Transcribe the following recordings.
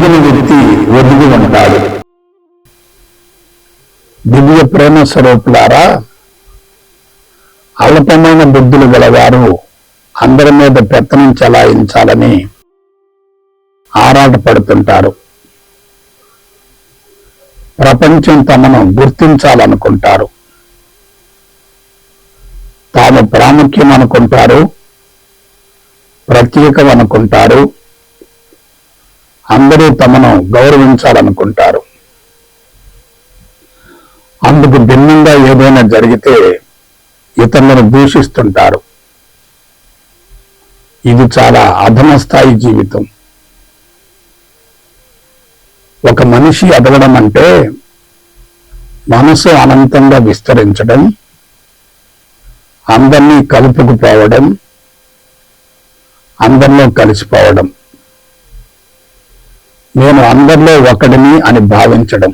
ఎదిగిన వ్యక్తి ఒదిగి ఉంటాడు. దివ్య ప్రేమ స్వరూపులారా, అల్పమైన బుద్ధులు గలవారు అందరి మీద పెత్తనం చలాయించాలని ఆరాటపడుతుంటారు. ప్రపంచం తమను గుర్తించాలనుకుంటారు. తాము ప్రాముఖ్యం అనుకుంటారు, ప్రత్యేకం అనుకుంటారు, అందరూ తమను గౌరవించాలనుకుంటారు. అందుకు భిన్నంగా ఏదైనా జరిగితే ఇతరులను దూషిస్తుంటారు. ఇది చాలా అధమ స్థాయి జీవితం. ఒక మనిషి ఎదగడం అంటే మనసు అనంతంగా విస్తరించడం, అందరినీ కలుపుకుపోవడం, అందరిలో కలిసిపోవడం, నేను అందరిలో ఒకడిని అని భావించడం,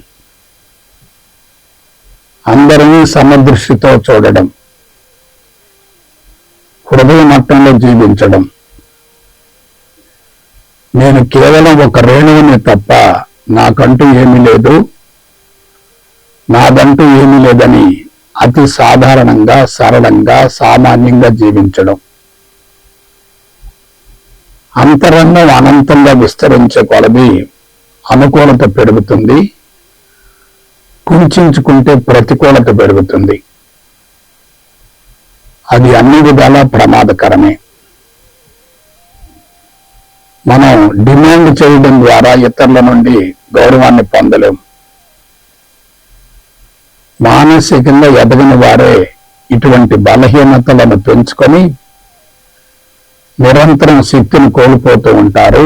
అందరినీ సమదృష్టితో చూడడం, హృదయ మట్టంలో జీవించడం, నేను కేవలం ఒక రేణువుని తప్ప నాకంటూ ఏమీ లేదు, నాదంటూ ఏమీ లేదని అతి సాధారణంగా, సరళంగా, సామాన్యంగా జీవించడం. అంతరంగం అనంతంగా విస్తరించే కొలది అనుకూలత పెరుగుతుంది, కుంచుకుంటే ప్రతికూలత పెరుగుతుంది. అది అన్ని విధాలా ప్రమాదకరమే. మనం డిమాండ్ చేయడం ద్వారా ఇతరుల నుండి గౌరవాన్ని పొందలేం. మానసికంగా ఎదగని వారే ఇటువంటి బలహీనతలను పెంచుకొని నిరంతరం శక్తిని కోల్పోతూ ఉంటారు,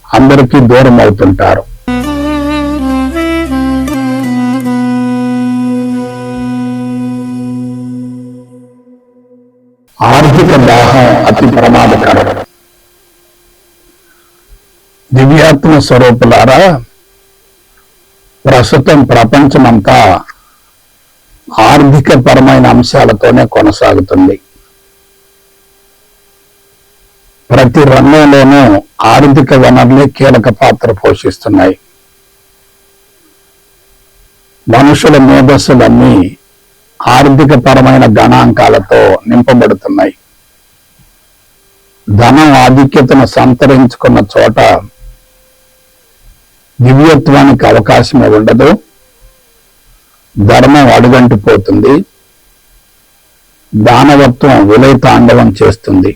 అందరికీ దూరం అవుతుంటారు. ఆర్థిక దాహం అతి ప్రమాదకరం. దివ్యాత్మ స్వరూపులారా, ప్రస్తుతం ప్రపంచమంతా ఆర్థిక పరమైన అంశాలతోనే కొనసాగుతుంది. ప్రతి రంగంలోనూ ఆర్థిక వనరులే కీలక పాత్ర పోషిస్తున్నాయి. మనుషుల మేధస్సులన్నీ ఆర్థిక పరమైన గణాంకాలతో నింపబడుతున్నాయి. ధనం ఆధిక్యతను సంతరించుకున్న చోట దివ్యత్వానికి అవకాశమే ఉండదు, ధర్మం అడుగంటిపోతుంది, దానవత్వం విలయతాండవం చేస్తుంది.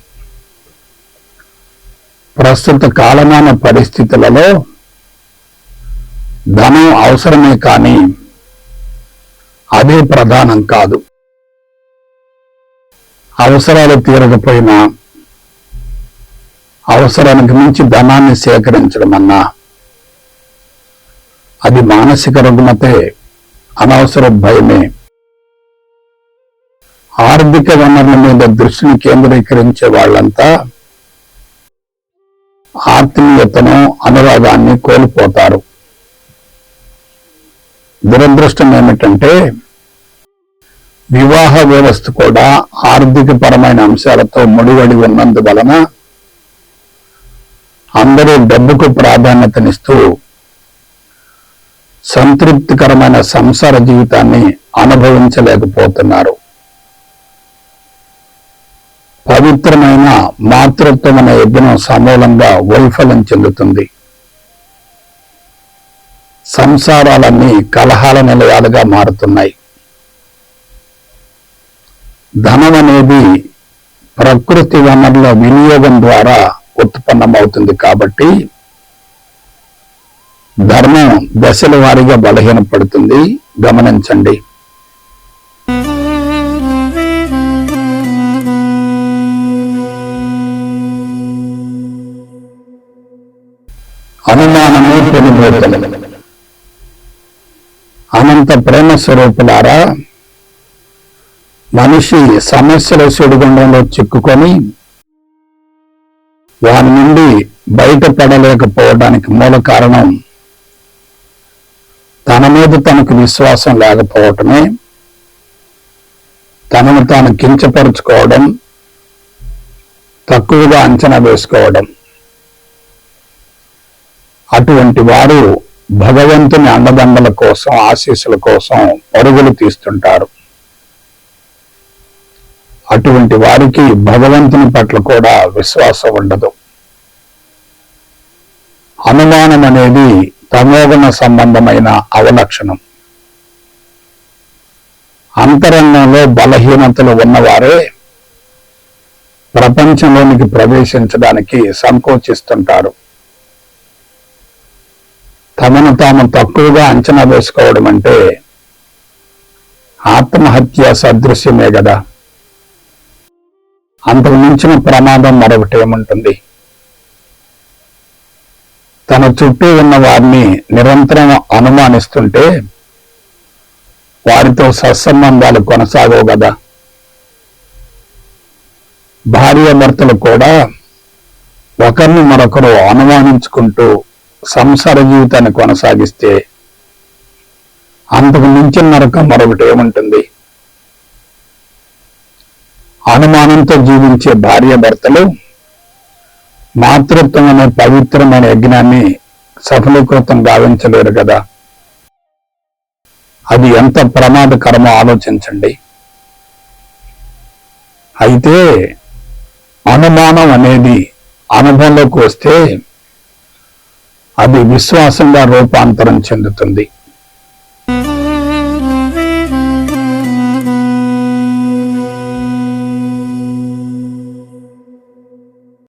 ప్రస్తుత కాలమాన పరిస్థితులలో ధనం అవసరమే కానీ అదే ప్రధానం కాదు. అవసరాలు తీరకపోయినా అవసరానికి మించి ధనాన్ని సేకరించడం అన్నా అది మానసిక రుగ్మతే, అనవసర భయమే. ఆర్థిక వనరుల మీద దృష్టిని కేంద్రీకరించే వాళ్ళంతా ఆత్మీయతను, అనురాగాన్ని కోల్పోతారు. దురదృష్టం ఏమిటంటే వివాహ వ్యవస్థ కూడా ఆర్థిక పరమైన అంశాలతో ముడివడి ఉన్నందువలన అందరూ డబ్బుకు ప్రాధాన్యతనిస్తూ సంతృప్తికరమైన సంసార జీవితాన్ని అనుభవించలేకపోతున్నారు. పవిత్రమైన మాతృత్వం అనే యజ్ఞం సమూలంగా వైఫల్యం చెందుతుంది. సంసారాలన్నీ కలహాల నిలయాలుగా మారుతున్నాయి. ధనం అనేది ప్రకృతి వనరుల వినియోగం ద్వారా ఉత్పన్నమవుతుంది కాబట్టి ధర్మం దశల వారీగా బలహీనపడుతుంది. గమనించండి. అనుమానము పెనుభూతలు. అనంత ప్రేమ స్వరూపులారా, మనిషి సమస్యల సుడిగుండంలో చిక్కుకొని వారి నుండి బయటపడలేకపోవడానికి మూల కారణం తన మీద తనకు విశ్వాసం లేకపోవటమే, తనను తాను కించపరుచుకోవడం, తక్కువగా అంచనా వేసుకోవడం. అటువంటి వారు భగవంతుని అండదండల కోసం, ఆశీస్సుల కోసం పరుగులు తీస్తుంటారు. అటువంటి వారికి భగవంతుని పట్ల కూడా విశ్వాసం ఉండదు. అనుమానం అనేది తమోగుణ సంబంధమైన అవలక్షణం. అంతరంగంలో బలహీనతలు ఉన్నవారే ప్రపంచంలోనికి ప్రవేశించడానికి సంకోచిస్తుంటారు. తమను తాము తక్కువగా అంచనా వేసుకోవడం అంటే ఆత్మహత్య సదృశ్యమే కదా. అంతకు మించిన ప్రమాదం మరొకటి ఏముంటుంది? తన చుట్టూ ఉన్న వారిని నిరంతరం అనుమానిస్తుంటే వారితో సత్సంబంధాలు కొనసాగవు కదా. భార్యాభర్తలు కూడా ఒకరిని మరొకరు అనుమానించుకుంటూ సంసార జీవితాన్ని కొనసాగిస్తే అంతకు మించిన నరకం మరొకటి ఏముంటుంది? అనుమానంతో జీవించే భార్యాభర్తలు మాతృత్వం అనే పవిత్రమైన యజ్ఞాన్ని సఫలీకృతం గావించలేరు కదా. అది ఎంత ప్రమాదకరమో ఆలోచించండి. అయితే అనుమానం అనేది అనుభవంలోకి వస్తే అది విశ్వాసంగా రూపాంతరం చెందుతుంది.